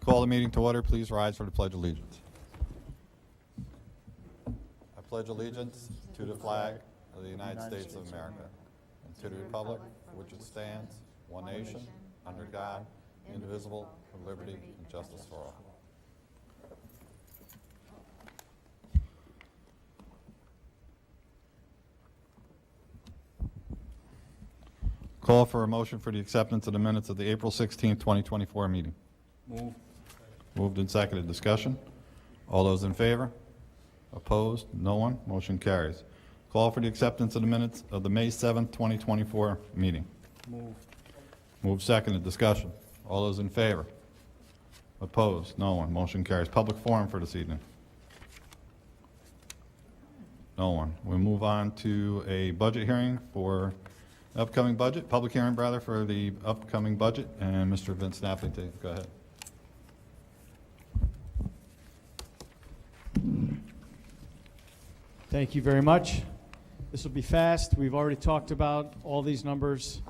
Call the meeting to order. Please rise for the Pledge of Allegiance. I pledge allegiance to the flag of the United States of America and to the republic for which it stands, one nation, under God, indivisible, with liberty and justice for all. Call for a motion for the acceptance of the minutes of the April 16, 2024 meeting. Move. Moved and seconded. Discussion? All those in favor? Opposed? No one? Motion carries. Call for the acceptance of the minutes of the May 7, 2024 meeting. Move. Moved, seconded. Discussion? All those in favor? Opposed? No one? Motion carries. Public forum for this evening? No one. We move on to a budget hearing for upcoming budget, public hearing rather, for the upcoming budget, and Mr. Vince Napoli, go ahead. Thank you very much. This will be fast. We've already talked about all these numbers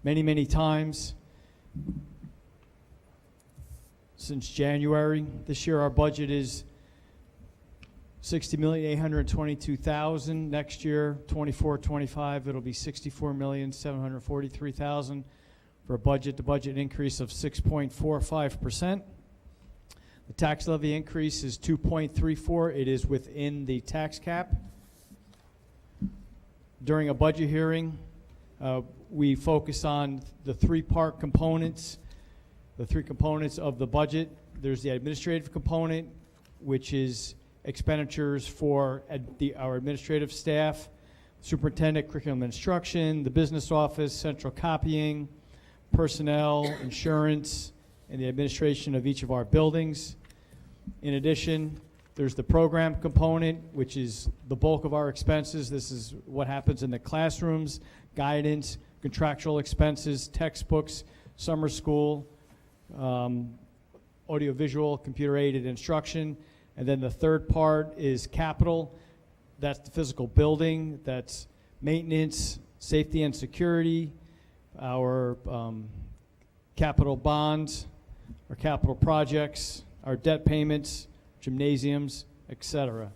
many, many times since January. This year our budget is $60,822,000. Next year, 24-25, it'll be $64,743,000 for a budget-to-budget increase of 6.45%. The tax levy increase is 2.34. It is within the tax cap. During a budget hearing, we focus on the three-part components, the three components of the budget. There's the administrative component, which is expenditures for our administrative staff, superintendent, curriculum and instruction, the business office, central copying, personnel, insurance, and the administration of each of our buildings. In addition, there's the program component, which is the bulk of our expenses. This is what happens in the classrooms, guidance, contractual expenses, textbooks, summer school, audiovisual, computer-aided instruction. And then the third part is capital. That's the physical building. That's maintenance, safety and security, our capital bonds, our capital projects, our debt payments, gymnasiums, etc.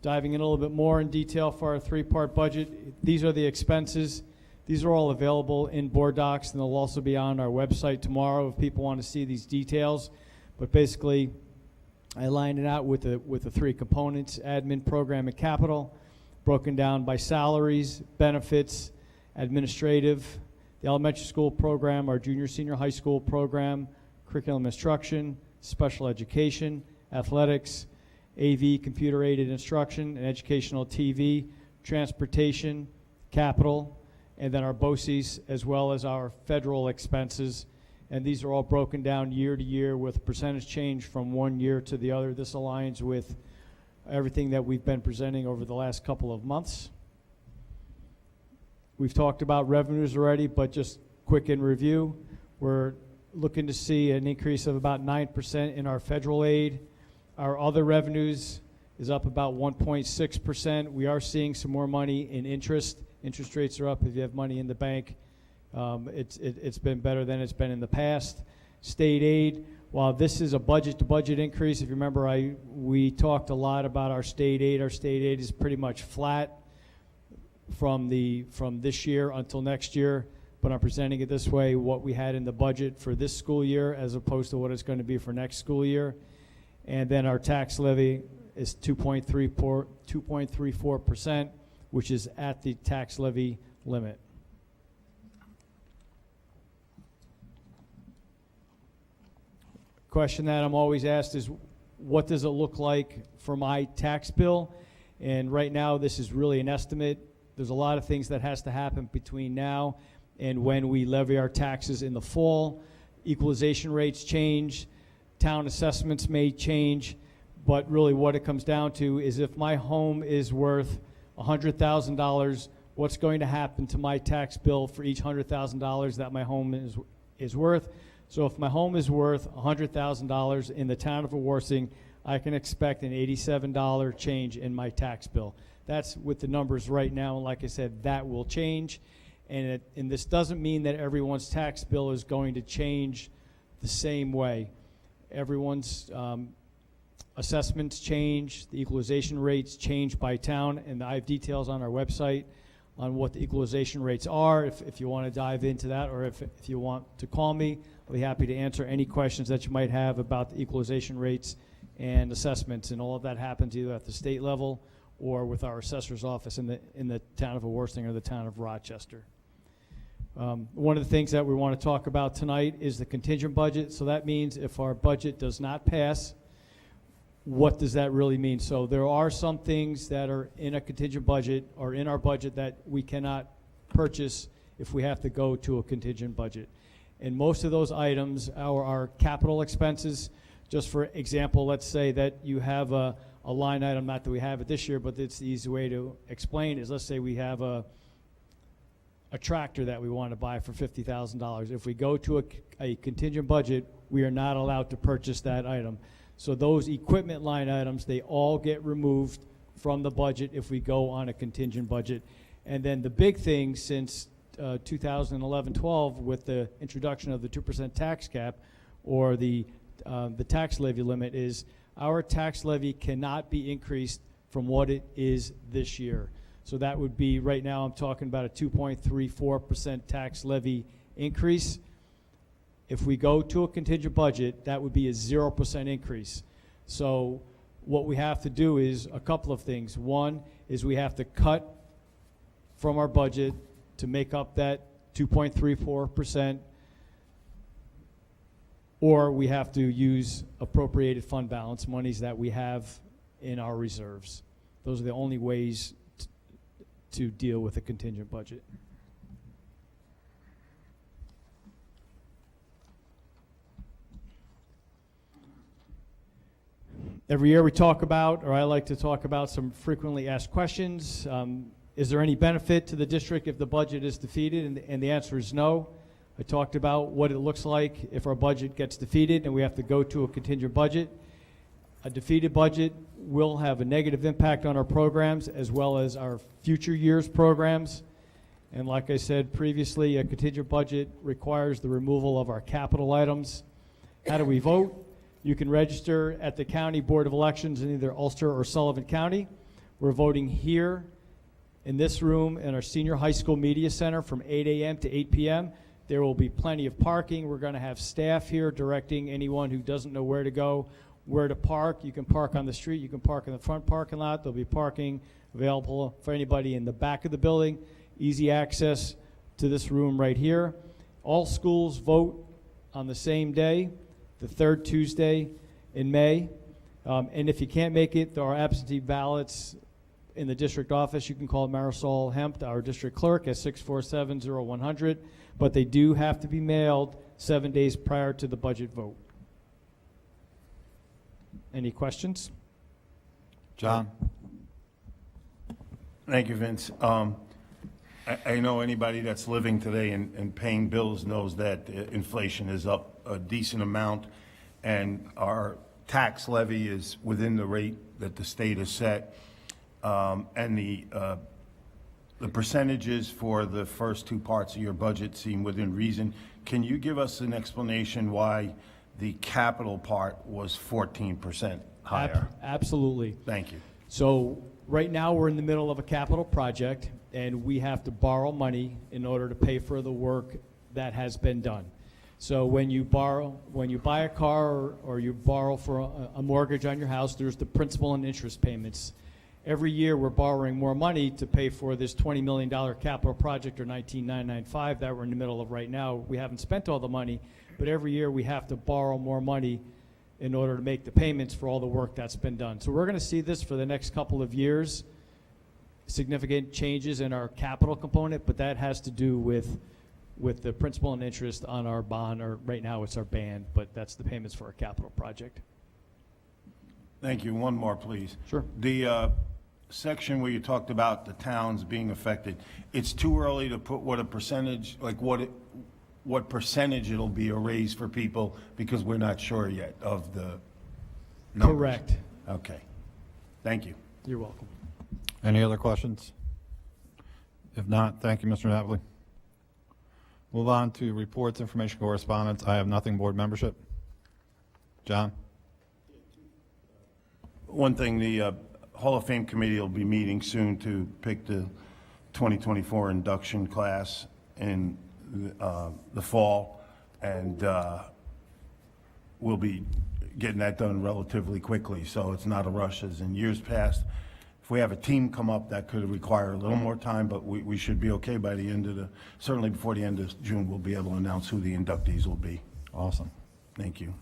Diving in a little bit more in detail for our three-part budget, these are the expenses. These are all available in board docs, and they'll also be on our website tomorrow if people want to see these details. But basically, I lined it out with the three components: admin, program, and capital, broken down by salaries, benefits, administrative, the elementary school program, our junior, senior high school program, curriculum instruction, special education, athletics, AV, computer-aided instruction, and educational TV, transportation, capital, and then our BOCES, as well as our federal expenses. And these are all broken down year to year with percentage change from one year to the other. This aligns with everything that we've been presenting over the last couple of months. We've talked about revenues already, but just quick in review, we're looking to see an increase of about 9% in our federal aid. Our other revenues is up about 1.6%. We are seeing some more money in interest. Interest rates are up if you have money in the bank. It's been better than it's been in the past. State aid, while this is a budget-to-budget increase, if you remember, we talked a lot about our state aid. Our state aid is pretty much flat from this year until next year, but I'm presenting it this way, what we had in the budget for this school year as opposed to what it's going to be for next school year. And then our tax levy is 2.34%, which is at the tax levy limit. Question that I'm always asked is, what does it look like for my tax bill? And right now, this is really an estimate. There's a lot of things that has to happen between now and when we levy our taxes in the fall. Equalization rates change, town assessments may change, but really what it comes down to is if my home is worth $100,000, what's going to happen to my tax bill for each $100,000 that my home is worth? So if my home is worth $100,000 in the town of Warsing, I can expect an $87 change in my tax bill. That's with the numbers right now, and like I said, that will change. And this doesn't mean that everyone's tax bill is going to change the same way. Everyone's assessments change, the equalization rates change by town, and I have details on our website on what the equalization rates are, if you want to dive into that, or if you want to call me, I'll be happy to answer any questions that you might have about the equalization rates and assessments, and all of that happens either at the state level or with our assessor's office in the town of Worthing or the town of Rochester. One of the things that we want to talk about tonight is the contingent budget. So that means if our budget does not pass, what does that really mean? So there are some things that are in a contingent budget or in our budget that we cannot purchase if we have to go to a contingent budget. And most of those items are our capital expenses. Just for example, let's say that you have a line item, not that we have it this year, but it's the easy way to explain is, let's say we have a tractor that we want to buy for $50,000. If we go to a contingent budget, we are not allowed to purchase that item. So those equipment line items, they all get removed from the budget if we go on a contingent budget. And then the big thing since 2011-12 with the introduction of the 2% tax cap or the tax levy limit is our tax levy cannot be increased from what it is this year. So that would be, right now I'm talking about a 2.34% tax levy increase. If we go to a contingent budget, that would be a 0% increase. So what we have to do is a couple of things. One is we have to cut from our budget to make up that 2.34%, or we have to use appropriated fund balance monies that we have in our reserves. Those are the only ways to deal with a contingent budget. Every year we talk about, or I like to talk about, some frequently asked questions. Is there any benefit to the district if the budget is defeated? And the answer is no. I talked about what it looks like if our budget gets defeated and we have to go to a contingent budget. A defeated budget will have a negative impact on our programs as well as our future years' programs. And like I said previously, a contingent budget requires the removal of our capital items. How do we vote? You can register at the County Board of Elections in either Ulster or Sullivan County. We're voting here in this room in our Senior High School Media Center from 8 a.m. to 8 p.m. There will be plenty of parking. We're going to have staff here directing anyone who doesn't know where to go, where to park. You can park on the street. You can park in the front parking lot. There'll be parking available for anybody in the back of the building. Easy access to this room right here. All schools vote on the same day, the third Tuesday in May. And if you can't make it, there are absentee ballots in the district office. You can call Marisol Hempt, our district clerk, at 647-0100. But they do have to be mailed 7 days prior to the budget vote. Any questions? John? Thank you, Vince. I know anybody that's living today and paying bills knows that inflation is up a decent amount, and our tax levy is within the rate that the state has set, and the percentages for the first two parts of your budget seem within reason. Can you give us an explanation why the capital part was 14% higher? Absolutely. Thank you. So right now we're in the middle of a capital project, and we have to borrow money in order to pay for the work that has been done. So when you buy a car or you borrow for a mortgage on your house, there's the principal and interest payments. Every year we're borrowing more money to pay for this $20 million capital project, or 19995, that we're in the middle of right now. We haven't spent all the money, but every year we have to borrow more money in order to make the payments for all the work that's been done. So we're going to see this for the next couple of years, significant changes in our capital component, but that has to do with the principal and interest on our bond, or right now it's our band, but that's the payments for our capital project. Thank you. One more, please. Sure. The section where you talked about the towns being affected, it's too early to put what a percentage, like what percentage it'll be a raise for people, because we're not sure yet of the numbers. Correct. Okay. Thank you. You're welcome. Any other questions? If not, thank you, Mr. Napoli. Move on to reports, information, correspondence. I have nothing. Board membership. John? One thing, the Hall of Fame committee will be meeting soon to pick the 2024 induction class in the fall, and we'll be getting that done relatively quickly, so it's not a rush as in years past. If we have a team come up, that could require a little more time, but we should be okay by the end of certainly before the end of June, we'll be able to announce who the inductees will be. Awesome. Thank you.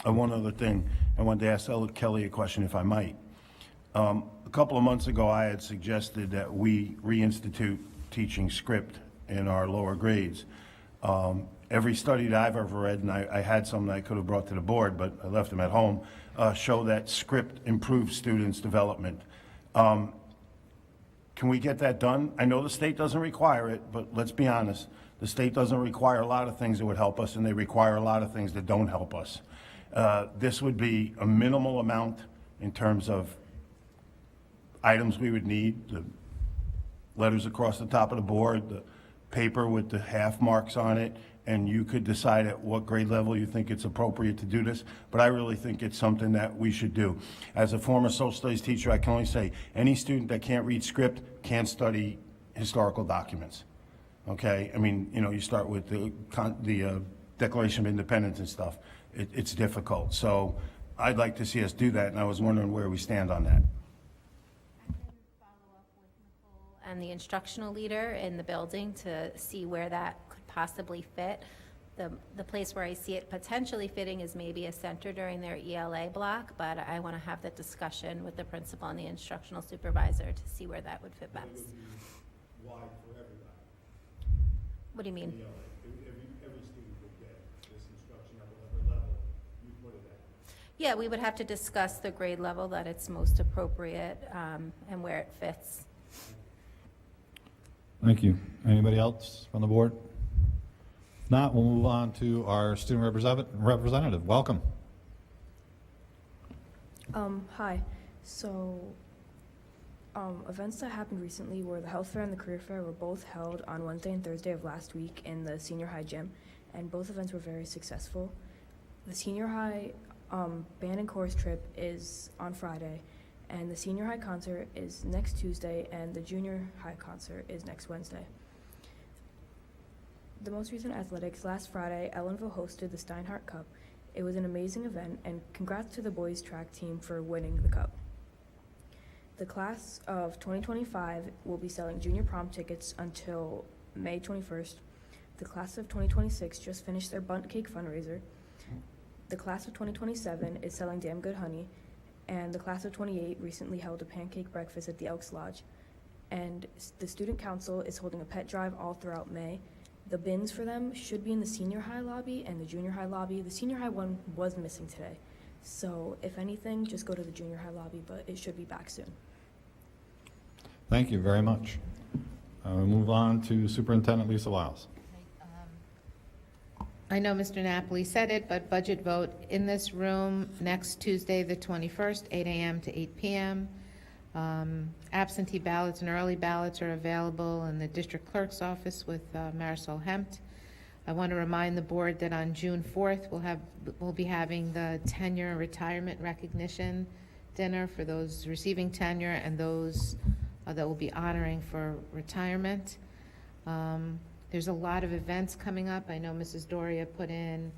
One other thing, I wanted to ask Kelly a question, if I might. A couple of months ago, I had suggested that we reinstitute teaching script in our lower grades. Every study that I've ever read, and I had some that I could have brought to the board, but I left them at home, show that script improves students' development. Can we get that done? I know the state doesn't require it, but let's be honest. The state doesn't require a lot of things that would help us, and they require a lot of things that don't help us. This would be a minimal amount in terms of items we would need, the letters across the top of the board, the paper with the half marks on it, and you could decide at what grade level you think it's appropriate to do this, but I really think it's something that we should do. As a former social studies teacher, I can only say any student that can't read script can't study historical documents, okay? I mean, you know, you start with the Declaration of Independence and stuff. It's difficult, so I'd like to see us do that, and I was wondering where we stand on that. And the instructional leader in the building to see where that could possibly fit. The place where I see it potentially fitting is maybe a center during their ELA block, but I want to have that discussion with the principal and the instructional supervisor to see where that would fit best. Wide for everybody. What do you mean? Every student would get this instruction at whatever level you put it at. Yeah, we would have to discuss the grade level that it's most appropriate and where it fits. Thank you. Anybody else from the board? If not, we'll move on to our student representative. Welcome. Hi. So, events that happened recently were the health fair and the career fair were both held on Wednesday and Thursday of last week in the senior high gym, and both events were very successful. The senior high band and chorus trip is on Friday, and the senior high concert is next Tuesday, and the junior high concert is next Wednesday. The most recent athletics, last Friday, Ellenville hosted the Steinhardt Cup. It was an amazing event, and congrats to the boys track team for winning the cup. The class of 2025 will be selling junior prom tickets until May 21st. The class of 2026 just finished their bundt cake fundraiser. The class of 2027 is selling damn good honey. And the class of 28 recently held a pancake breakfast at the Elks Lodge. And the student council is holding a pet drive all throughout May. The bins for them should be in the senior high lobby and the junior high lobby. The senior high one was missing today. So if anything, just go to the junior high lobby, but it should be back soon. Thank you very much. We'll move on to Superintendent Lisa Wiles. I know Mr. Napoli said it, but budget vote in this room next Tuesday, the 21st, 8 a.m. to 8 p.m. Absentee ballots and early ballots are available in the district clerk's office with Marisol Hempt. I want to remind the board that on June 4th, we'll be having the tenure retirement recognition dinner for those receiving tenure and those that will be honoring for retirement. There's a lot of events coming up. I know Mrs. Doria put in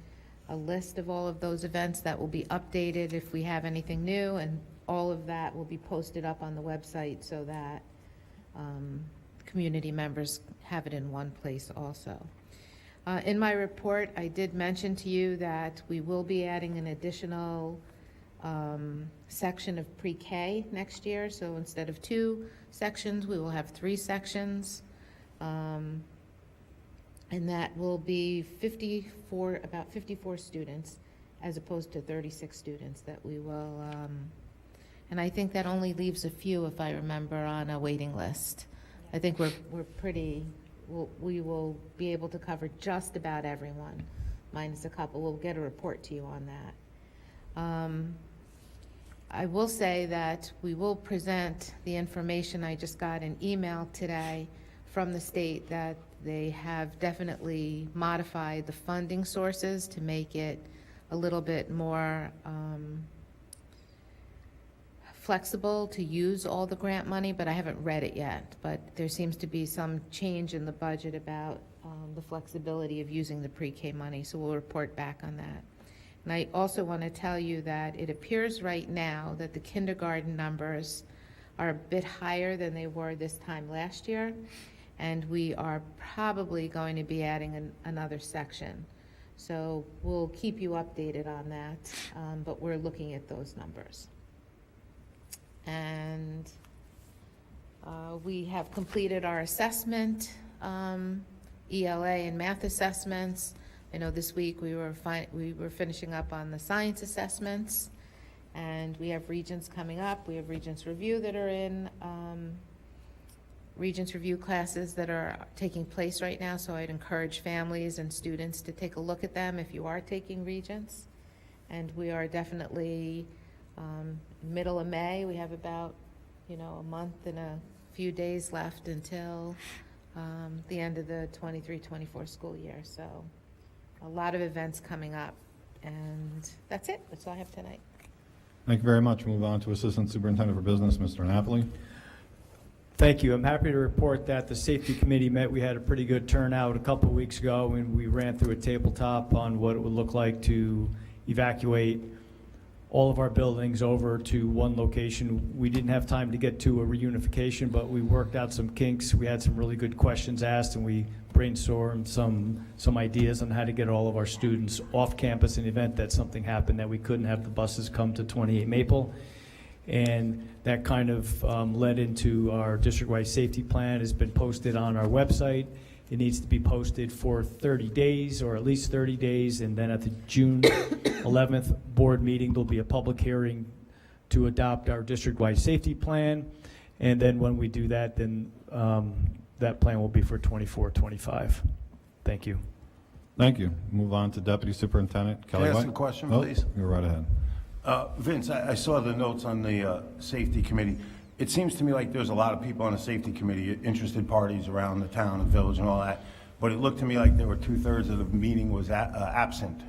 a list of all of those events that will be updated if we have anything new, and all of that will be posted up on the website so that community members have it in one place also. In my report, I did mention to you that we will be adding an additional section of pre-K next year. So instead of 2 sections, we will have 3 sections. And that will be about 54 students as opposed to 36 students that we will, and I think that only leaves a few, if I remember, on a waiting list. I think we will be able to cover just about everyone, minus a couple. We'll get a report to you on that. I will say that we will present the information. I just got an email today from the state that they have definitely modified the funding sources to make it a little bit more flexible to use all the grant money, but I haven't read it yet. But there seems to be some change in the budget about the flexibility of using the pre-K money, so we'll report back on that. And I also want to tell you that it appears right now that the kindergarten numbers are a bit higher than they were this time last year, and we are probably going to be adding another section. So we'll keep you updated on that, but we're looking at those numbers. And we have completed our assessment, ELA and math assessments. I know this week we were finishing up on the science assessments, and we have Regents coming up. We have Regents Review that are in, Regents Review classes that are taking place right now, so I'd encourage families and students to take a look at them if you are taking Regents. And we are definitely middle of May. We have about, a month and a few days left until the end of the 23-24 school year. So a lot of events coming up, and that's it. That's all I have tonight. Thank you very much. Move on to Assistant Superintendent for Business, Mr. Napoli. Thank you. I'm happy to report that the safety committee met. We had a pretty good turnout a couple of weeks ago, and we ran through a tabletop on what it would look like to evacuate all of our buildings over to one location. We didn't have time to get to a reunification, but we worked out some kinks. We had some really good questions asked, and we brainstormed some ideas on how to get all of our students off campus in the event that something happened, that we couldn't have the buses come to 28 Maple. And that kind of led into our district-wide safety plan. Has been posted on our website. It needs to be posted for 30 days, or at least 30 days, and then at the June 11th board meeting, there'll be a public hearing to adopt our district-wide safety plan. And then when we do that, then that plan will be for 24-25. Thank you. Thank you. Move on to Deputy Superintendent Kelly Can I White. ask a question, Oh, please? You're right ahead. Vince, I saw the notes on the safety committee. It seems to me like there's a lot of people on the safety committee, interested parties around the town and village and all that, but it looked to me like there were 2/3 of the meeting was absent,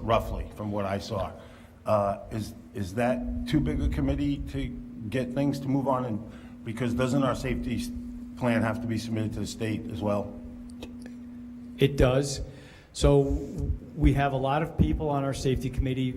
roughly, from what I saw. Is that too big a committee to get things to move on? And because doesn't our safety plan have to be submitted to the state as well? It does. So we have a lot of people on our safety committee,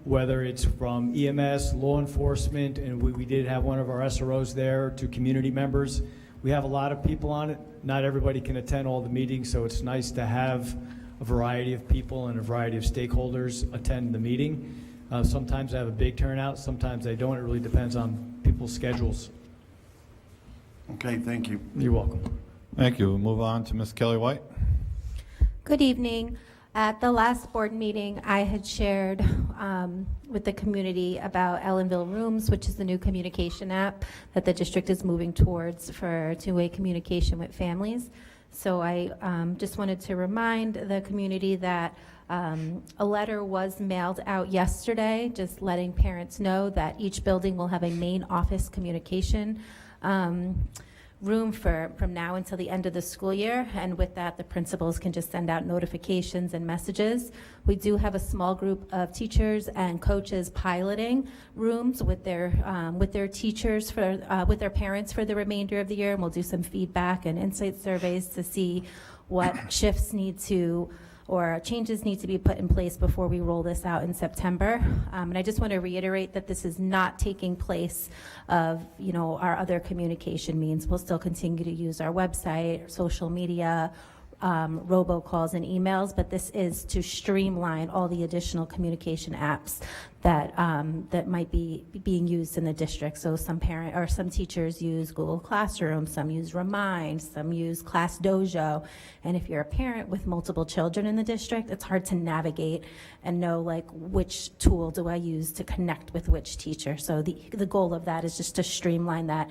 whether it's from EMS, law enforcement, and we did have one of our SROs there, to community members. We have a lot of people on it. Not everybody can attend all the meetings, so it's nice to have a variety of people and a variety of stakeholders attend the meeting. Sometimes I have a big turnout, sometimes I don't. It really depends on people's schedules. Okay, thank you. You're welcome. Thank you. We'll move on to Ms. Kelly White. Good evening. At the last board meeting, I had shared with the community about Ellenville Rooms, which is the new communication app that the district is moving towards for two-way communication with families. So I just wanted to remind the community that a letter was mailed out yesterday, just letting parents know that each building will have a main office communication room from now until the end of the school year, and with that the principals can just send out notifications and messages. We do have a small group of teachers and coaches piloting rooms with their teachers with their parents for the remainder of the year, and we'll do some feedback and insight surveys to see what shifts need to or changes need to be put in place before we roll this out in September. And I just want to reiterate that this is not taking place of, our other communication means. We'll still continue to use our website, social media, robocalls and emails, but this is to streamline all the additional communication apps that might be being used in the district. So some teachers use Google Classroom, some use Remind, some use Class Dojo. And if you're a parent with multiple children in the district, it's hard to navigate and know which tool do I use to connect with which teacher. So the goal of that is just to streamline that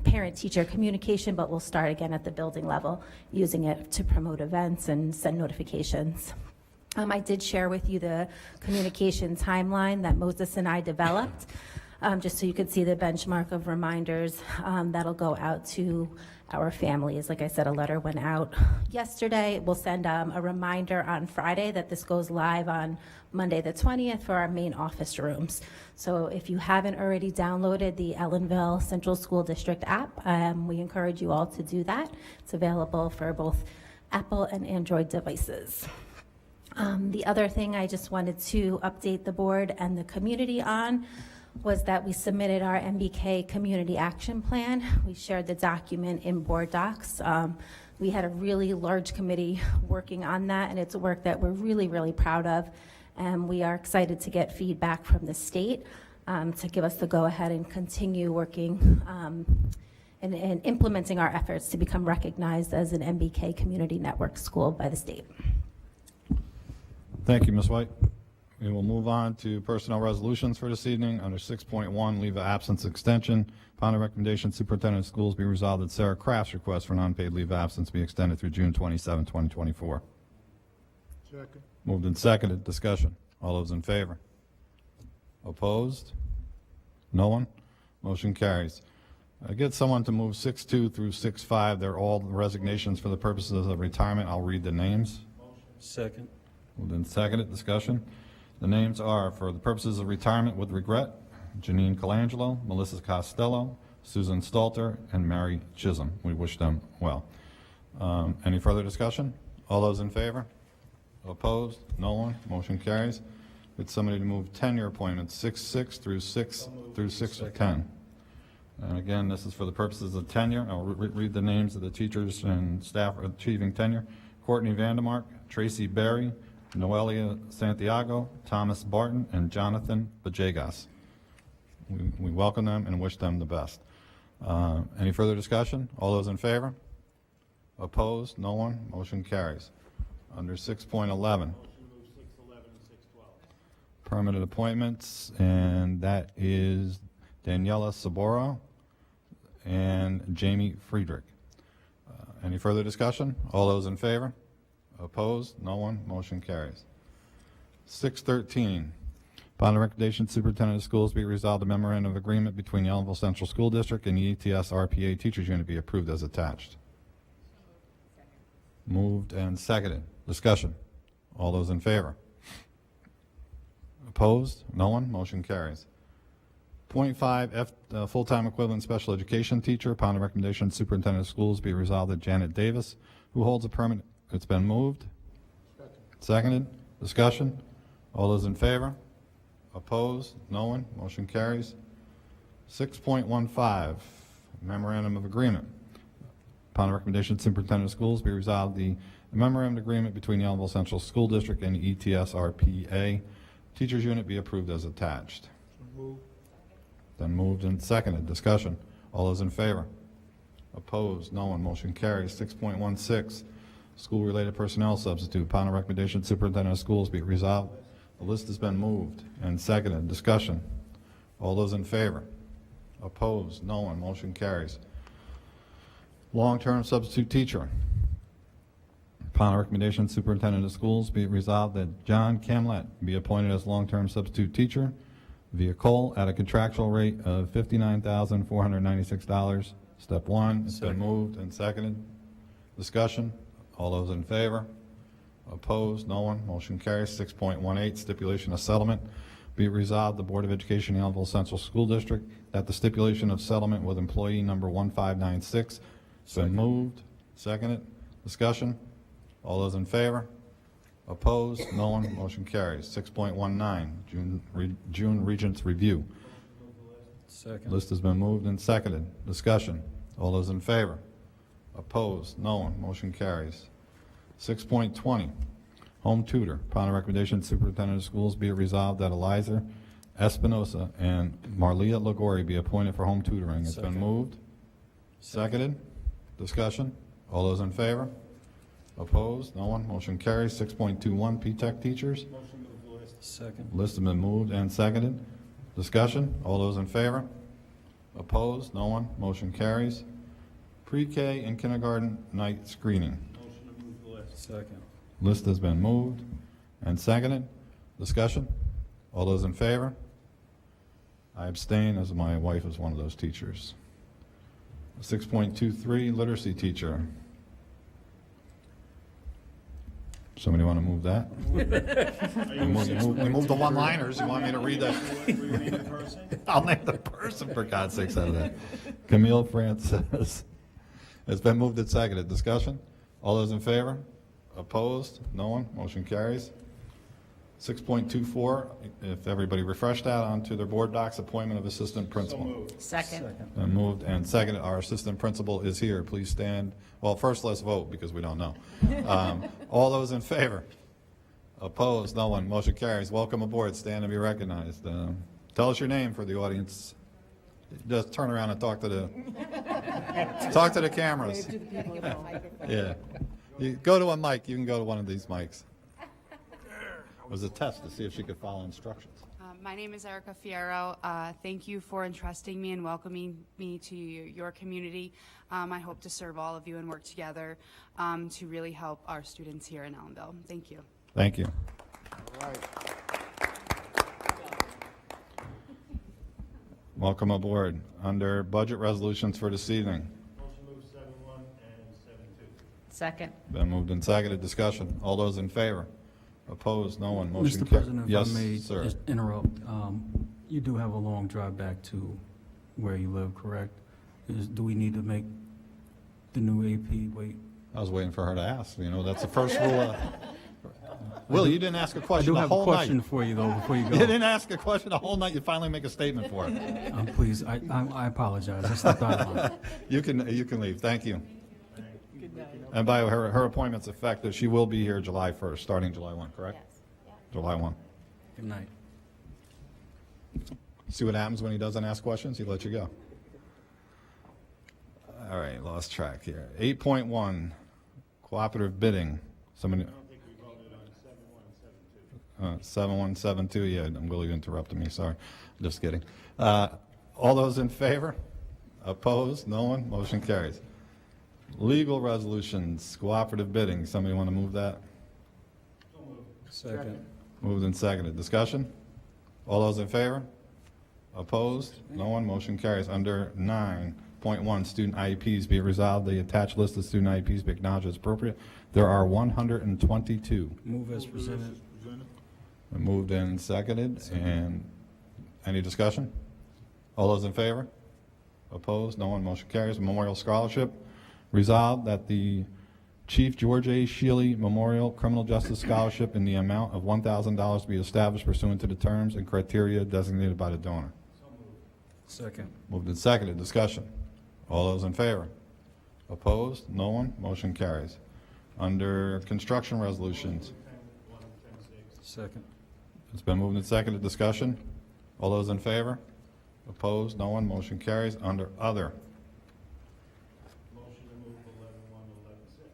parent-teacher communication, but we'll start again at the building level, using it to promote events and send notifications. I did share with you the communication timeline that Moses and I developed. just so you could see the benchmark of reminders that'll go out to our families. Like I said, a letter went out yesterday. We'll send a reminder on Friday that this goes live on Monday the 20th for our main office rooms. So if you haven't already downloaded the Ellenville Central School District app, we encourage you all to do that. It's available for both Apple and Android devices. The other thing I just wanted to update the board and the community on was that we submitted our MBK Community Action Plan. We shared the document in board docs. We had a really large committee working on that, and it's a work that we're really, really proud of. And we are excited to get feedback from the state to give us the go-ahead and continue working and implementing our efforts to become recognized as an MBK Community Network school by the state. Thank you, Ms. White. We will move on to personnel resolutions for this evening. Under 6.1, leave of absence extension. Upon the recommendation, superintendent of schools be resolved that Sarah Kraft's request for an unpaid leave of absence be extended through June 27, 2024. Second. Moved and seconded. Discussion. All those in favor? Opposed? No one? Motion carries. Get someone to move 6.2 through 6.5. They're all resignations for the purposes of retirement. I'll read the names. Second. Moved and seconded. Discussion. The names are, for the purposes of retirement with regret, Janine Colangelo, Melissa Costello, Susan Stalter, and Mary Chisholm. We wish them well. Any further discussion? All those in favor? Opposed? No one? Motion carries. Get somebody to move tenure appointments 6.6 through 6.10. And again, this is for the purposes of tenure. I'll read the names of the teachers and staff achieving tenure. Courtney Vandermark, Tracy Berry, Noelia Santiago, Thomas Barton, and Jonathan Bajegas. We welcome them and wish them the best. Any further discussion? All those in favor? Opposed? No one? Motion carries. Under 6.11. Permanent appointments, and that is Daniela Saboro and Jamie Friedrich. Any further discussion? All those in favor? Opposed? No one? Motion carries. 6.13. Upon the recommendation, superintendent of schools be resolved the memorandum of agreement between the Ellenville Central School District and the ETS RPA Teachers Unit be approved as attached. Moved and seconded. Discussion. All those in favor? Opposed? No one? Motion carries. 0.5, full-time equivalent special education teacher. Upon the recommendation, superintendent of schools be resolved that Janet Davis, who holds a permanent, it's been moved. Seconded. Discussion. All those in favor? Opposed? No one? Motion carries. 6.15, memorandum of agreement. Upon the recommendation, superintendent of schools be resolved the memorandum of agreement between the Ellenville Central School District and the ETS RPA Teachers Unit be approved as attached. Then moved and seconded. Discussion. All those in favor? Opposed? No one. Motion carries. 6.16, school-related personnel substitute. Upon the recommendation, superintendent of schools be resolved. The list has been moved and seconded. Discussion. All those in favor? Opposed? No one. Motion carries. Long-term substitute teacher. Upon the recommendation, superintendent of schools be resolved that John Camlett be appointed as long-term substitute teacher via COLE at a contractual rate of $59,496. Step one. It's been moved and seconded. Discussion. All those in favor? Opposed? No one. Motion carries. 6.18, stipulation of settlement. Be it resolved, the Board of Education, Ellenville Central School District, that the stipulation of settlement with employee number 1596 has been moved. Seconded. Discussion. All those in favor? Opposed? No one. Motion carries. 6.19, June Regents Review. Second. List has been moved and seconded. Discussion. All those in favor? Opposed? No one. Motion carries. 6.20, home tutor. Upon the recommendation, superintendent of schools be it resolved that Eliza Espinosa and Marlia Lagori be appointed for home tutoring. It's been Second. moved. Seconded. Discussion. All those in favor? Opposed? No one. Motion carries. 6.21, P-TECH teachers. Second. List has been moved and seconded. Discussion. All those in favor? Opposed? No one. Motion carries. Pre-K and kindergarten night screening. Second. List has been moved and seconded. Discussion. All those in favor? I abstain as my wife is one of those teachers. 6.23, literacy teacher. Somebody want to move that? We moved the one-liners. You want me to read that? I'll name the person, for God's sakes, out of that. Camille Francis. It's been moved and seconded. Discussion? All those in favor? Opposed? No one? Motion carries. 6.24, if everybody refresh that onto their board docs, appointment of assistant principal. Second. Been moved and seconded. Our assistant principal is here. Please stand. Well, first let's vote because we don't know. All those in favor? Opposed? No one. Motion carries. Welcome aboard. Stand and be recognized. Tell us your name for the audience. Just turn around and talk to the cameras. Yeah. You go to a mic. You can go to one of these mics. It was a test to see if she could follow instructions. My name is Erica Fierro. Thank you for entrusting me and welcoming me to your community. I hope to serve all of you and work together to really help our students here in Ellenville. Thank you. Thank you. Welcome aboard. Under budget resolutions for this evening. Motion move 7-1 and 7-2. Second. Been moved and seconded. Discussion. All those in favor? Opposed? No one. Motion Mr. President, if Yes, I may sir. just interrupt, you do have a long drive back to where you live, correct? Do we need to make the new AP wait? I was waiting for her to ask. You know, that's the first rule. Will, you didn't ask a I question do the have a whole question night. for you, though, before you You go. didn't ask a question the whole night. You finally make a statement for it. Please, I apologize. I stepped out of line. You can leave. Thank you. And by her appointment's effective, she will be here July 1st, starting July 1, correct? July 1. Good night. See what happens when he doesn't ask questions? He lets you go. All right, lost track here. 8.1, cooperative bidding. Somebody. I don't think we voted on 7-1 and 7-2. 7-1, 7-2, yeah, I'm really interrupting me, sorry. Just kidding. All those in favor? Opposed? No one? Motion carries. Legal resolutions, cooperative bidding. Somebody want to move that? Second. Moved and seconded. Discussion? All those in favor? Opposed? No one. Motion carries. Under 9.1, student IEPs, be it resolved, the attached list of student IEPs be acknowledged as appropriate. There are 122. Move as presented. Moved and seconded. And any discussion? All those in favor? Opposed? No one. Motion carries. Memorial Scholarship. Resolved that the Chief George A. Shealy Memorial Criminal Justice Scholarship in the amount of $1,000 be established pursuant to the terms and criteria designated by the donor. Second. Moved and seconded. Discussion. All those in favor? Opposed? No one? Motion carries. Under construction resolutions, Second. it's been moved and seconded. Discussion. All those in favor? Opposed? No one? Motion carries. Under other, Motion to move 11-1 to 11-6.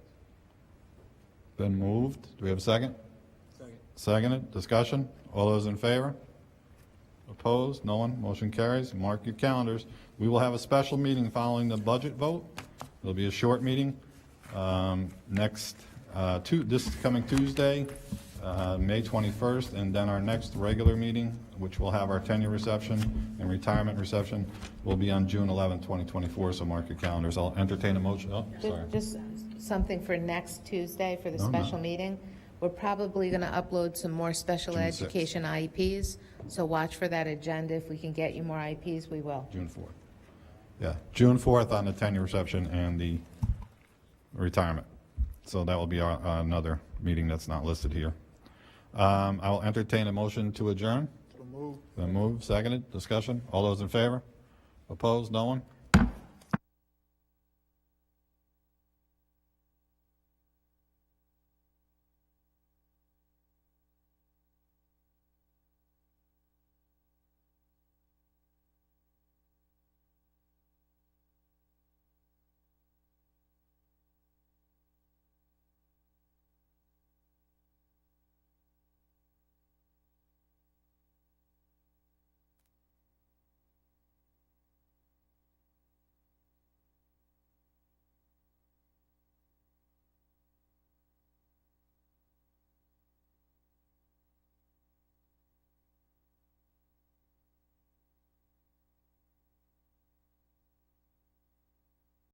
been moved. Do we have a second? Second. Seconded. Discussion. All those in favor? Opposed? No one? Motion carries. Mark your calendars. We will have a special meeting following the budget vote. It'll be a short meeting. This coming Tuesday, May 21st, and then our next regular meeting, which will have our tenure reception and retirement reception, will be on June 11, 2024, so mark your calendars. I'll entertain a motion. Oh, sorry. Just something for next Tuesday for the No, no. special meeting. We're probably going to upload some more special June 6th. education IEPs, so watch for that agenda. If we can get you more IEPs, we will. June 4th. Yeah, June 4th on the tenure reception and the retirement. So that will be another meeting that's not listed here. I will entertain a motion to adjourn. Been moved, seconded, discussion. All those in favor? Opposed? No one?